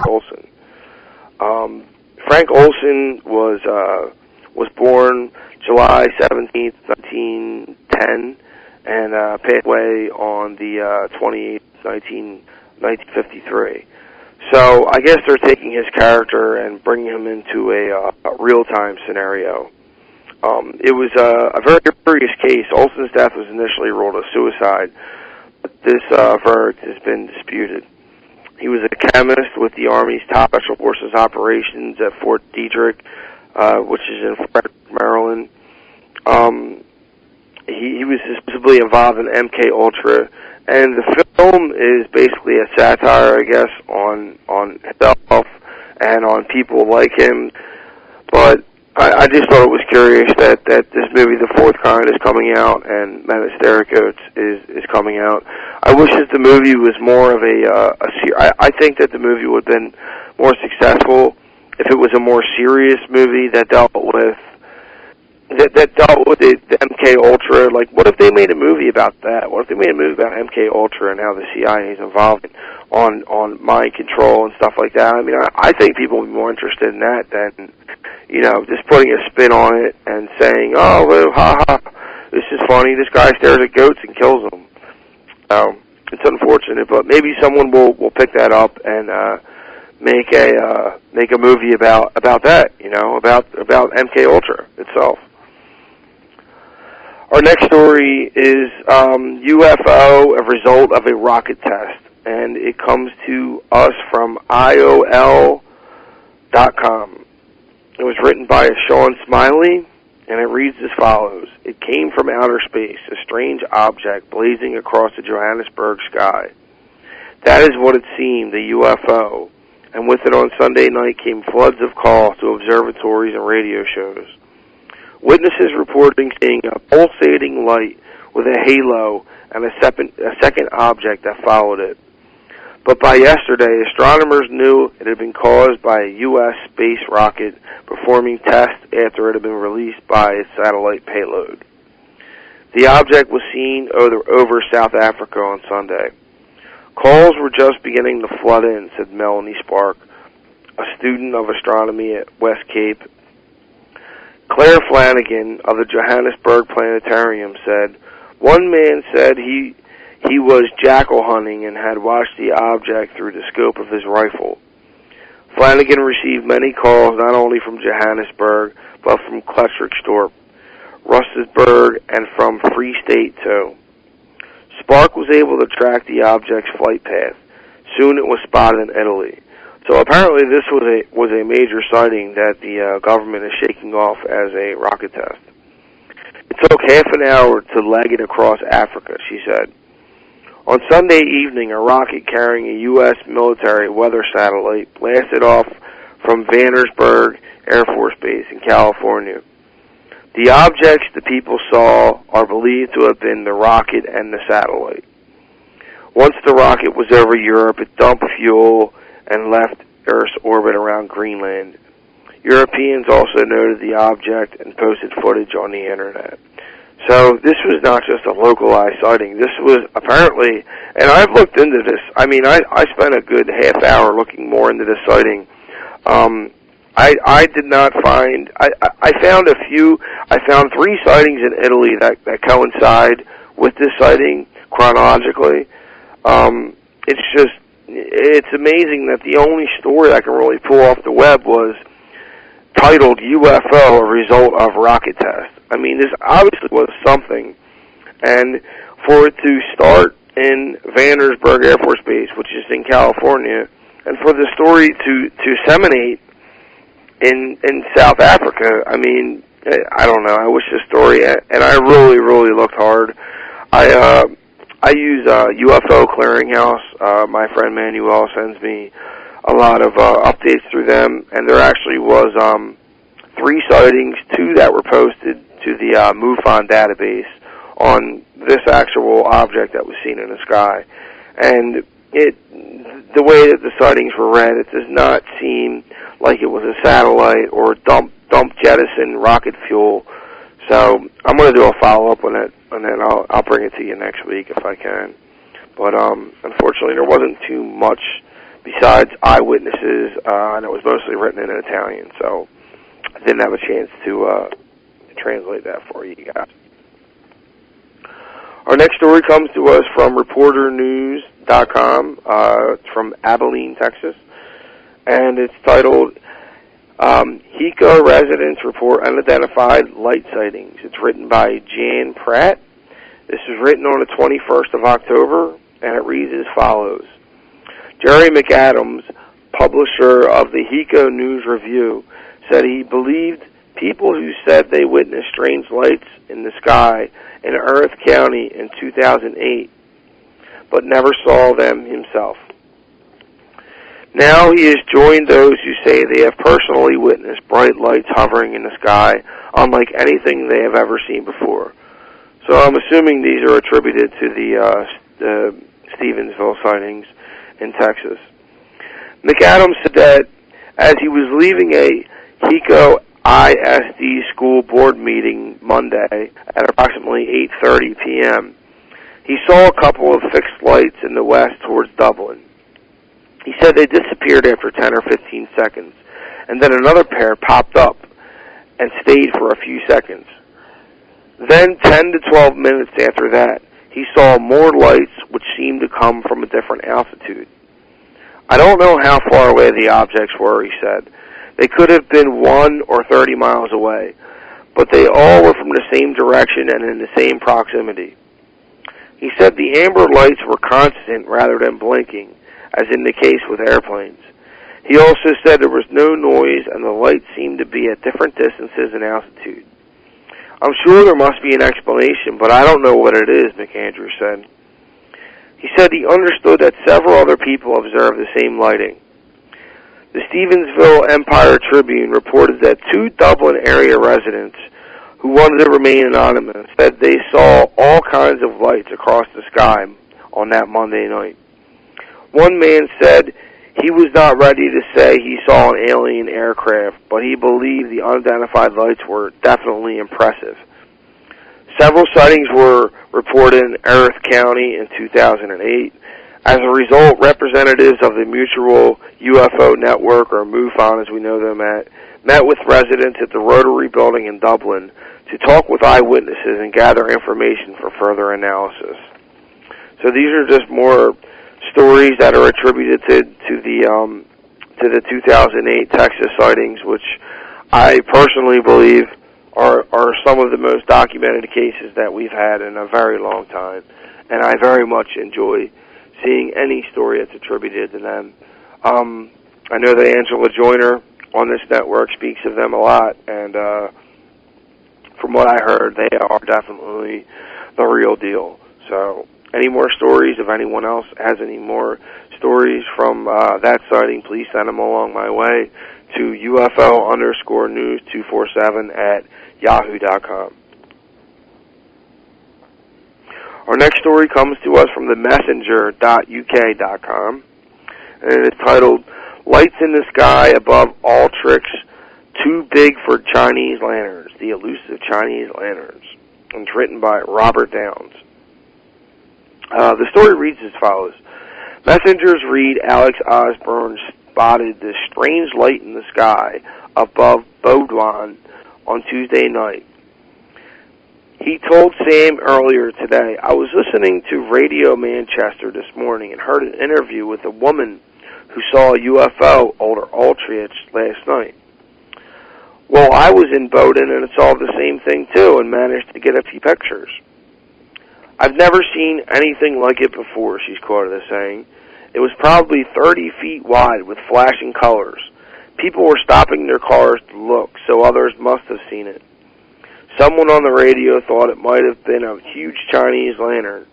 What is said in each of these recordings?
Olson. Frank Olson was born July 17th, 1910, and passed away on the 28th, 1953. So I guess they're taking his character and bringing him into a real-time scenario. It was a very curious case. Olson's death was initially ruled a suicide, but this verdict has been disputed. He was a chemist with the Army's top Special Forces operations at Fort Detrick, which is in Frederick, Maryland. He was supposedly involved in MK Ultra, and the film is basically a satire, I guess, on himself and on people like him. But I just thought it was curious that this movie, The Fourth Kind, is coming out, and Menace Therakotes is coming out. I wish that the movie was more of I think that the movie would have been more successful if it was a more serious movie that dealt with the MK Ultra. Like, what if they made a movie about that? What if they made a movie about MK Ultra and how the CIA is involved on mind control and stuff like that? I mean, I think people would be more interested in that than, just putting a spin on it and saying, oh, well, ha ha, this is funny. This guy stares at goats and kills them. It's unfortunate, but maybe someone will pick that up and make a movie about that. About MK Ultra itself. Our next story is UFO, a result of a rocket test, and it comes to us from IOL.com. It was written by Sean Smiley, and it reads as follows. It came from outer space, a strange object blazing across the Johannesburg sky. That is what it seemed, a UFO, and with it on Sunday night came floods of calls to observatories and radio shows. Witnesses reporting seeing a pulsating light with a halo and a second object that followed it. But by yesterday, astronomers knew it had been caused by a U.S. space rocket performing tests after it had been released by its satellite payload. The object was seen over South Africa on Sunday. Calls were just beginning to flood in, said Melanie Spark, a student of astronomy at West Cape. Claire Flanagan of the Johannesburg Planetarium said, one man said he was jackal hunting and had watched the object through the scope of his rifle. Flanagan received many calls not only from Johannesburg, but from Klerksdorp, Rustenburg, and from Free State too. Spark was able to track the object's flight path. Soon it was spotted in Italy. So apparently this was a major sighting that the government is shaking off as a rocket test. It took half an hour to leg it across Africa, she said. On Sunday evening, a rocket carrying a U.S. military weather satellite blasted off from Vandersburg Air Force Base in California. The objects the people saw are believed to have been the rocket and the satellite. Once the rocket was over Europe, it dumped fuel and left Earth's orbit around Greenland. Europeans also noted the object and posted footage on the internet. So this was not just a localized sighting. This was apparently, and I've looked into this. I mean, I spent a good half hour looking more into this sighting. I did not find, I found a few, I found 3 sightings in Italy that coincide with this sighting chronologically. It's amazing that the only story I can really pull off the web was titled UFO, a result of rocket test. I mean, this obviously was something, and for it to start in Vandersburg Air Force Base, which is in California, and for the story to disseminate in South Africa, I mean, I don't know. I wish the story, and I really, really looked hard. I use UFO Clearinghouse. My friend Manuel sends me a lot of updates through them, and there actually was 3 sightings, 2 that were posted to the MUFON database on this actual object that was seen in the sky. And the way that the sightings were read, it does not seem like it was a satellite or dump jettison rocket fuel. So I'm going to do a follow-up on it, and then I'll bring it to you next week if I can. But unfortunately, there wasn't too much besides eyewitnesses, and it was mostly written in Italian, so I didn't have a chance to translate that for you guys. Our next story comes to us from ReporterNews.com. It's from Abilene, Texas, and it's titled, HECO Residents Report Unidentified Light Sightings. It's written by Jan Pratt. This was written on the 21st of October, and it reads as follows. Jerry McAdams, publisher of the HECO News Review, said he believed people who said they witnessed strange lights in the sky in Earth County in 2008, but never saw them himself. Now he has joined those who say they have personally witnessed bright lights hovering in the sky, unlike anything they have ever seen before. So I'm assuming these are attributed to the Stevensville sightings in Texas. McAdams said that as he was leaving a HECO ISD school board meeting Monday at approximately 8:30 p.m., he saw a couple of fixed lights in the west towards Dublin. He said they disappeared after 10 or 15 seconds, and then another pair popped up and stayed for a few seconds. Then 10 to 12 minutes after that, he saw more lights which seemed to come from a different altitude. I don't know how far away the objects were, he said. They could have been 1 or 30 miles away, but they all were from the same direction and in the same proximity. He said the amber lights were constant rather than blinking, as in the case with airplanes. He also said there was no noise and the lights seemed to be at different distances and altitude. I'm sure there must be an explanation, but I don't know what it is, McAndrew said. He said he understood that several other people observed the same lighting. The Stevensville Empire Tribune reported that 2 Dublin area residents who wanted to remain anonymous said they saw all kinds of lights across the sky on that Monday night. One man said he was not ready to say he saw an alien aircraft, but he believed the unidentified lights were definitely impressive. Several sightings were reported in Earth County in 2008. As a result, representatives of the Mutual UFO Network, or MUFON as we know them met with residents at the Rotary Building in Dublin to talk with eyewitnesses and gather information for further analysis. So these are just more stories that are attributed to the 2008 Texas sightings, which I personally believe are some of the most documented cases that we've had in a very long time, and I very much enjoy seeing any story that's attributed to them. I know that Angela Joyner on this network speaks of them a lot, and from what I heard, they are definitely the real deal. So any more stories, if anyone else has any more stories from that sighting, please send them along my way to UFO_news247@yahoo.com. Our next story comes to us from the messenger.uk.com, and it's titled, Lights in the Sky Above Alteryx Too Big for Chinese Lanterns, The Elusive Chinese Lanterns. And it's written by Robert Downs. The story reads as follows. Messengers read Alex Osborne spotted this strange light in the sky above Bowdoin on Tuesday night. He told Sam earlier today, I was listening to Radio Manchester this morning and heard an interview with a woman who saw a UFO over Alteryx last night. Well, I was in Bowdoin and saw the same thing too and managed to get a few pictures. I've never seen anything like it before, she's quoted as saying. It was probably 30 feet wide with flashing colors. People were stopping their cars to look, so others must have seen it. Someone on the radio thought it might have been a huge Chinese lantern,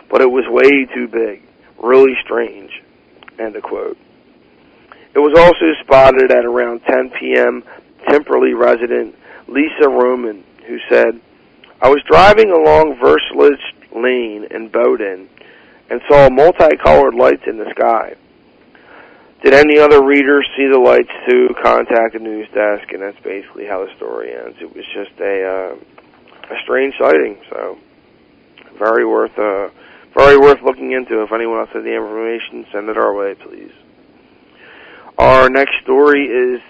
but it was way too big. Really strange. End of quote. It was also spotted at around 10 p.m. Timperley resident Lisa Roman, who said, I was driving along Verslage Lane in Bowdoin and saw multicolored lights in the sky. Did any other readers see the lights too? Contact the news desk, and that's basically how the story ends. It was just a strange sighting, so very worth Very worth looking into. If anyone else has the information, send it our way, please. Our next story is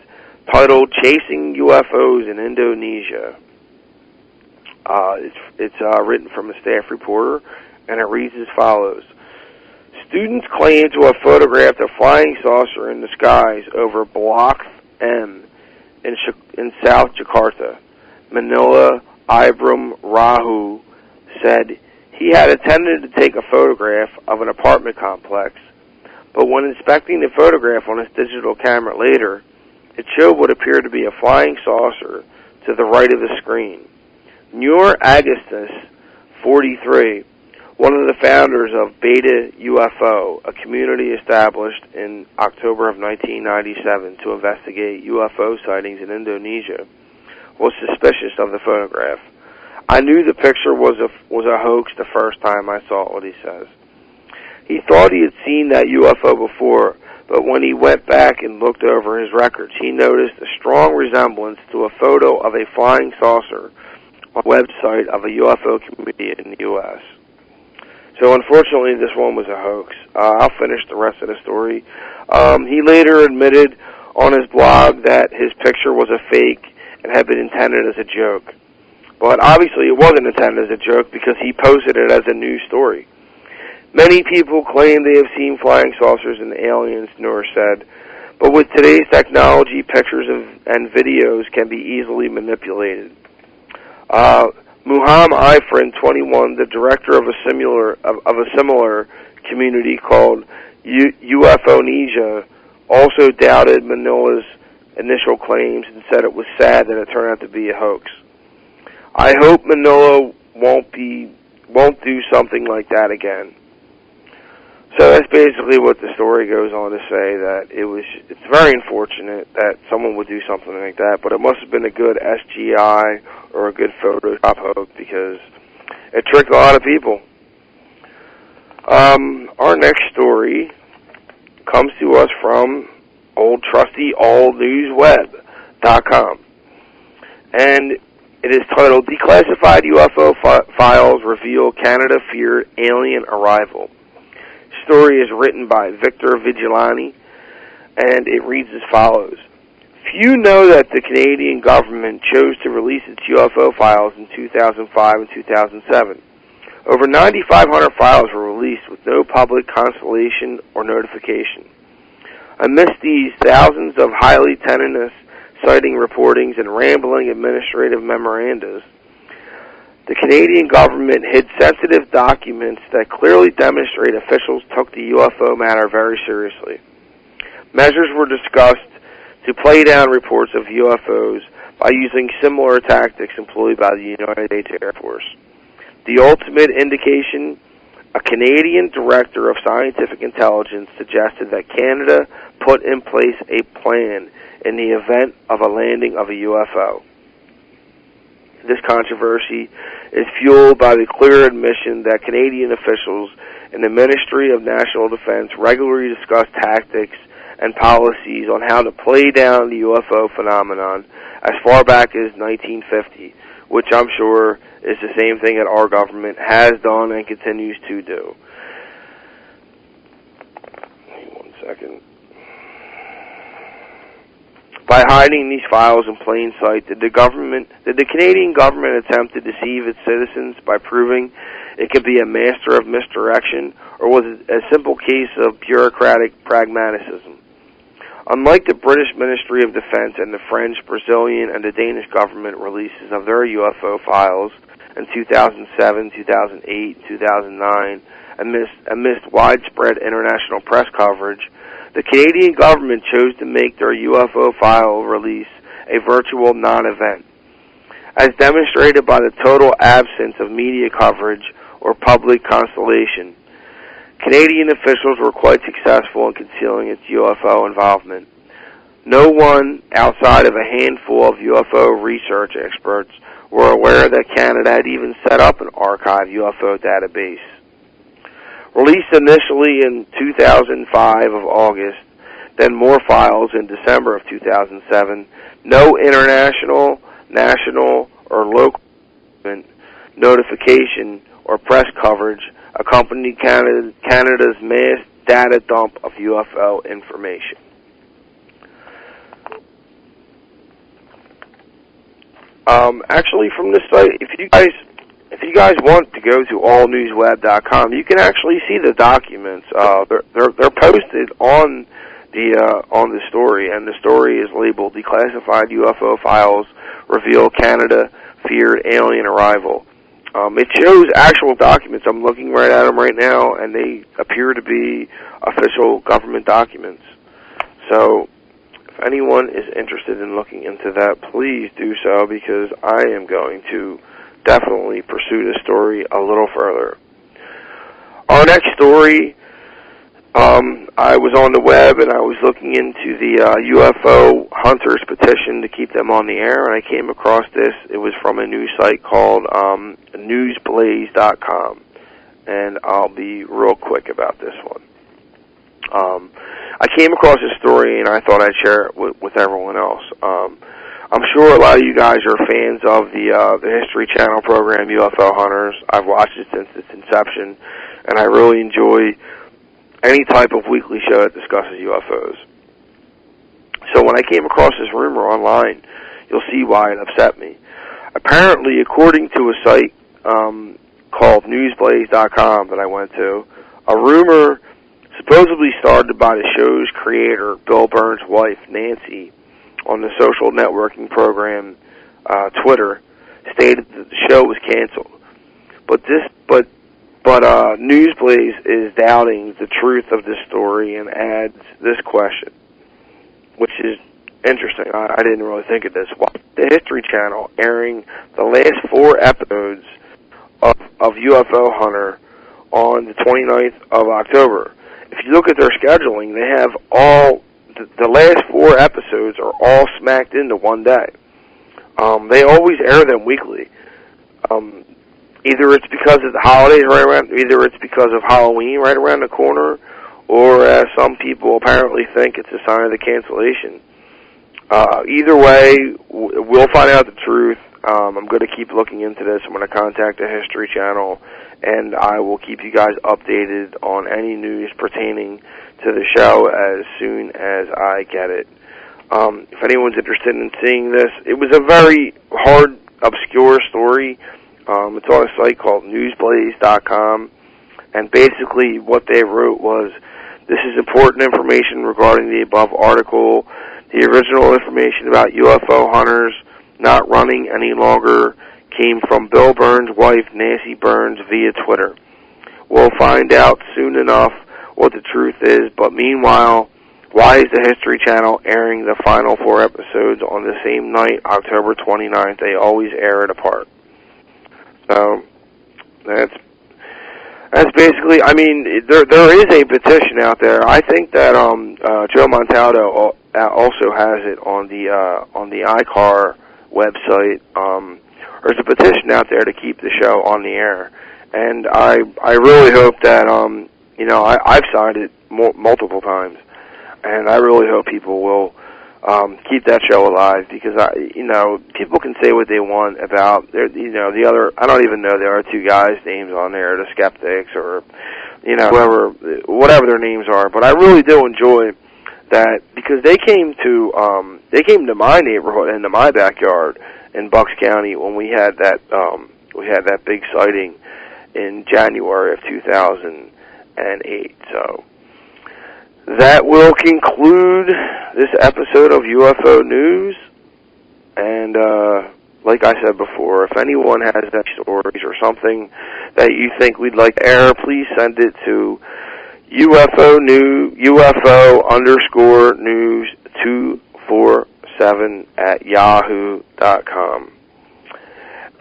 titled Chasing UFOs in Indonesia. It's written from a staff reporter, and it reads as follows. Students claim to have photographed a flying saucer in the skies over Block M in South Jakarta. Manila Ibram Rahu said he had intended to take a photograph of an apartment complex, but when inspecting the photograph on his digital camera later, it showed what appeared to be a flying saucer to the right of the screen. Nur Agustus, 43, one of the founders of Beta UFO, a community established in October of 1997 to investigate UFO sightings in Indonesia, was suspicious of the photograph. I knew the picture was a hoax the first time I saw it, he says. He thought he had seen that UFO before, but when he went back and looked over his records, he noticed a strong resemblance to a photo of a flying saucer on the website of a UFO community in the U.S. So unfortunately, this one was a hoax. I'll finish the rest of the story. He later admitted on his blog that his picture was a fake and had been intended as a joke. But obviously it wasn't intended as a joke because he posted it as a news story. Many people claim they have seen flying saucers and aliens, Noor said, but with today's technology, pictures and videos can be easily manipulated. Muhammad Ifrin, 21, the director of a similar community called UFOnesia, also doubted Manila's initial claims and said it was sad that it turned out to be a hoax. I hope Manila won't do something like that again. So that's basically what the story goes on to say, that it's very unfortunate that someone would do something like that, but it must have been a good SGI or a good Photoshop hoax because it tricked a lot of people. Our next story comes to us from old trusty allnewsweb.com, and it is titled Declassified UFO Files Reveal Canada Feared Alien Arrival. The story is written by Victor Vigilani, and it reads as follows. Few know that the Canadian government chose to release its UFO files in 2005 and 2007. Over 9,500 files were released with no public consultation or notification. Amidst these thousands of highly tenuous sighting reportings and rambling administrative memorandas, the Canadian government hid sensitive documents that clearly demonstrate officials took the UFO matter very seriously. Measures were discussed to play down reports of UFOs by using similar tactics employed by the United States Air Force. The ultimate indication, a Canadian director of scientific intelligence suggested that Canada put in place a plan in the event of a landing of a UFO. This controversy is fueled by the clear admission that Canadian officials in the Ministry of National Defense regularly discuss tactics and policies on how to play down the UFO phenomenon as far back as 1950, which I'm sure is the same thing that our government has done and continues to do. One second. By hiding these files in plain sight, did the Canadian government attempt to deceive its citizens by proving it could be a master of misdirection, or was it a simple case of bureaucratic pragmatism? Unlike the British Ministry of Defense and the French, Brazilian, and the Danish government releases of their UFO files in 2007, 2008, 2009, amidst widespread international press coverage, the Canadian government chose to make their UFO file release a virtual non-event. As demonstrated by the total absence of media coverage or public constellation, Canadian officials were quite successful in concealing its UFO involvement. No one outside of a handful of UFO research experts were aware that Canada had even set up an archive UFO database. Released initially in 2005 of August, then more files in December of 2007, no international, national, or local notification or press coverage accompanied Canada's mass data dump of UFO information. Actually, from this site, if you guys want to go to allnewsweb.com, you can actually see the documents. They're posted on the story, and the story is labeled "Declassified UFO Files Reveal Canada Feared Alien Arrival." It shows actual documents. I'm looking right at them right now, and they appear to be official government documents. So, if anyone is interested in looking into that, please do so, because I am going to definitely pursue this story a little further. Our next story, I was on the web and I was looking into the UFO hunters petition to keep them on the air, and I came across this. It was from a news site called newsblaze.com, and I'll be real quick about this one. I came across this story and I thought I'd share it with everyone else. I'm sure a lot of you guys are fans of the History Channel program, UFO Hunters. I've watched it since its inception, and I really enjoy any type of weekly show that discusses UFOs. So when I came across this rumor online, you'll see why it upset me. Apparently, according to a site called newsblaze.com that I went to, a rumor supposedly started by the show's creator, Bill Burns' wife, Nancy, on the social networking program Twitter, stated that the show was canceled. But Newsblaze is doubting the truth of this story and adds this question, which is interesting. I didn't really think of this. Why the History Channel airing the last 4 episodes of UFO Hunter on the 29th of October? If you look at their scheduling, they have all the last 4 episodes are all smacked into one day. They always air them weekly. Either it's because of the holidays either it's because of Halloween right around the corner, or as some people apparently think, it's a sign of the cancellation. Either way, we'll find out the truth. I'm going to keep looking into this. I'm going to contact the History Channel, and I will keep you guys updated on any news pertaining to the show as soon as I get it. If anyone's interested in seeing this, it was a very hard, obscure story. It's on a site called newsblaze.com, and basically what they wrote was, this is important information regarding the above article. The original information about UFO hunters not running any longer came from Bill Burns' wife, Nancy Burns, via Twitter. We'll find out soon enough what the truth is, but meanwhile, why is the History Channel airing the final 4 episodes on the same night, October 29th? They always air it apart. So, that's basically, I mean, there is a petition out there. I think that Joe Montaldo also has it on the iCar website. There's a petition out there to keep the show on the air, and I really hope that I've signed it multiple times, and I really hope people will keep that show alive, because people can say what they want about the other. I don't even know the other 2 guys' names on there, the skeptics or whatever their names are. But I really do enjoy that, because they came to my neighborhood, into my backyard in Bucks County, when we had that big sighting in January of 2008. So that will conclude this episode of UFO News. And like I said before, if anyone has any stories or something that you think we'd like to air, please send it to UFO_news247@yahoo.com.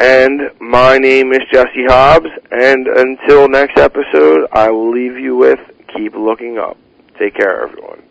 And my name is Jesse Hobbs, and until next episode, I will leave you with keep looking up. Take care, everyone.